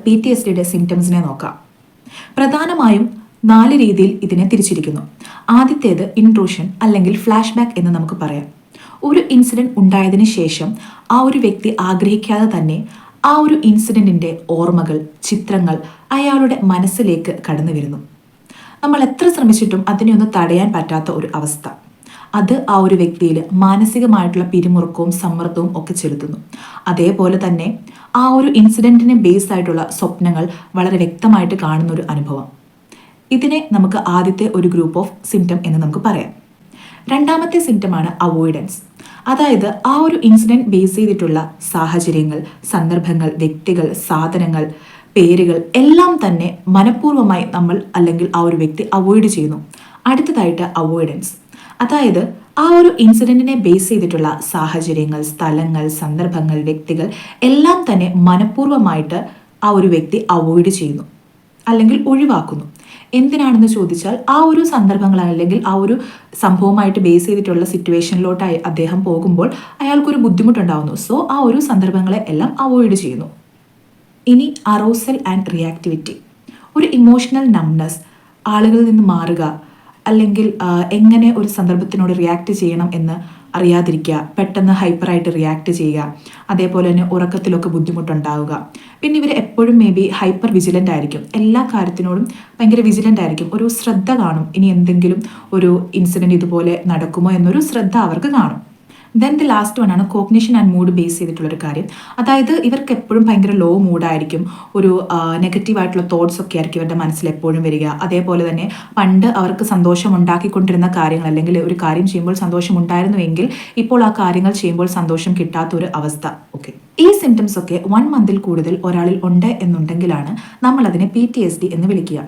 PTSDയുടെ സിംറ്റംസിനെ നോക്കാം. പ്രധാനമായും 4 രീതിയിൽ ഇതിനെ തിരിച്ചിരിക്കുന്നു. ആദ്യത്തേത് ഇൻട്രൂഷൻ അല്ലെങ്കിൽ ഫ്ലാഷ് ബാക്ക് എന്ന് നമുക്ക് പറയാം. ഒരു ഇൻസിഡന്റ് ഉണ്ടായതിനു ശേഷം ആ ഒരു വ്യക്തി ആഗ്രഹിക്കാതെ തന്നെ ആ ഒരു ഇൻസിഡന്റിന്റെ ഓർമ്മകൾ, ചിത്രങ്ങൾ അയാളുടെ മനസ്സിലേക്ക് കടന്നു വരുന്നു. നമ്മൾ എത്ര ശ്രമിച്ചിട്ടും അതിനെ ഒന്ന് തടയാൻ പറ്റാത്ത ഒരു അവസ്ഥ. അത് ആ ഒരു വ്യക്തിയിൽ മാനസികമായിട്ടുള്ള പിരിമുറുക്കവും സമ്മർദ്ദവും ഒക്കെ ചെലുത്തുന്നു. അതേപോലെ തന്നെ ആ ഒരു ഇൻസിഡന്റിനെ ബേസ് ആയിട്ടുള്ള സ്വപ്നങ്ങൾ വളരെ വ്യക്തമായിട്ട് കാണുന്ന ഒരു അനുഭവം. ഇതിനെ നമുക്ക് ആദ്യത്തെ ഒരു ഗ്രൂപ്പ് ഓഫ് സിംറ്റം എന്ന് നമുക്ക് പറയാം. രണ്ടാമത്തെ സിംറ്റമാണ് അവോയ്ഡൻസ്. അതായത് ആ ഒരു ഇൻസിഡന്റ് ബേസ് ചെയ്തിട്ടുള്ള സാഹചര്യങ്ങൾ, സന്ദർഭങ്ങൾ, വ്യക്തികൾ, സാധനങ്ങൾ, പേരുകൾ എല്ലാം തന്നെ മനഃപൂർവ്വമായി നമ്മൾ അല്ലെങ്കിൽ ആ ഒരു വ്യക്തി അവോയ്ഡ് ചെയ്യുന്നു. അടുത്തതായിട്ട് അവോയ്ഡൻസ്, അതായത് ആ ഒരു ഇൻസിഡന്റിനെ ബേസ് ചെയ്തിട്ടുള്ള സാഹചര്യങ്ങൾ, സ്ഥലങ്ങൾ, സന്ദർഭങ്ങൾ, വ്യക്തികൾ എല്ലാം തന്നെ മനഃപൂർവ്വമായിട്ട് ആ ഒരു വ്യക്തി അവോയ്ഡ് ചെയ്യുന്നു അല്ലെങ്കിൽ ഒഴിവാക്കുന്നു. എന്തിനാണെന്ന് ചോദിച്ചാൽ ആ ഒരു സന്ദർഭങ്ങൾ അല്ലെങ്കിൽ ആ ഒരു സംഭവമായിട്ട് ബേസ് ചെയ്തിട്ടുള്ള സിറ്റുവേഷനിലോട്ടായി അദ്ദേഹം പോകുമ്പോൾ അയാൾക്കൊരു ബുദ്ധിമുട്ടുണ്ടാവുന്നു. സോ ആ ഒരു സന്ദർഭങ്ങളെ എല്ലാം അവോയ്ഡ് ചെയ്യുന്നു. ഇനി അറോസൽ ആൻഡ് റിയാക്ടിവിറ്റി, ഒരു ഇമോഷണൽ നംനെസ്, ആളുകളിൽ നിന്ന് മാറുക അല്ലെങ്കിൽ എങ്ങനെ ഒരു സന്ദർഭത്തിനോട് റിയാക്ട് ചെയ്യണം എന്ന് അറിയാതിരിക്കുക, പെട്ടെന്ന് ഹൈപ്പറായിട്ട് റിയാക്ട് ചെയ്യുക, അതേപോലെ തന്നെ ഉറക്കത്തിലൊക്കെ ബുദ്ധിമുട്ടുണ്ടാവുക. പിന്നെ ഇവർ എപ്പോഴും മേ ബി ഹൈപ്പർ വിജിലൻ്റ് ആയിരിക്കും, എല്ലാ കാര്യത്തിനോടും ഭയങ്കര വിജിലൻ്റ് ആയിരിക്കും. ഒരു ശ്രദ്ധ കാണും, ഇനി എന്തെങ്കിലും ഒരു ഇൻസിഡൻറ്റ് ഇതുപോലെ നടക്കുമോ എന്നൊരു ശ്രദ്ധ അവർക്ക് കാണും. ദെൻ ദി ലാസ്റ്റ് വൺ ആണ് കോഗ്നിഷൻ ആൻഡ് മൂഡ് ബേസ് ചെയ്തിട്ടുള്ളൊരു കാര്യം. അതായത് ഇവർക്ക് എപ്പോഴും ഭയങ്കര ലോ മൂഡായിരിക്കും, ഒരു നെഗറ്റീവായിട്ടുള്ള തോട്ട്സ് ഒക്കെ ആയിരിക്കും ഇവരുടെ മനസ്സിൽ എപ്പോഴും വരിക. അതേപോലെ തന്നെ പണ്ട് അവർക്ക് സന്തോഷം ഉണ്ടാക്കിക്കൊണ്ടിരുന്ന കാര്യങ്ങൾ അല്ലെങ്കിൽ ഒരു കാര്യം ചെയ്യുമ്പോൾ സന്തോഷം ഉണ്ടായിരുന്നുവെങ്കിൽ ഇപ്പോൾ ആ കാര്യങ്ങൾ ചെയ്യുമ്പോൾ സന്തോഷം കിട്ടാത്തൊരു അവസ്ഥ. ഓക്കെ, ഈ സിംറ്റംസ് ഒക്കെ 1 മന്തിൽ കൂടുതൽ ഒരാളിൽ ഉണ്ട് എന്നുണ്ടെങ്കിലാണ് നമ്മൾ അതിനെ PTSD എന്ന് വിളിക്കുക.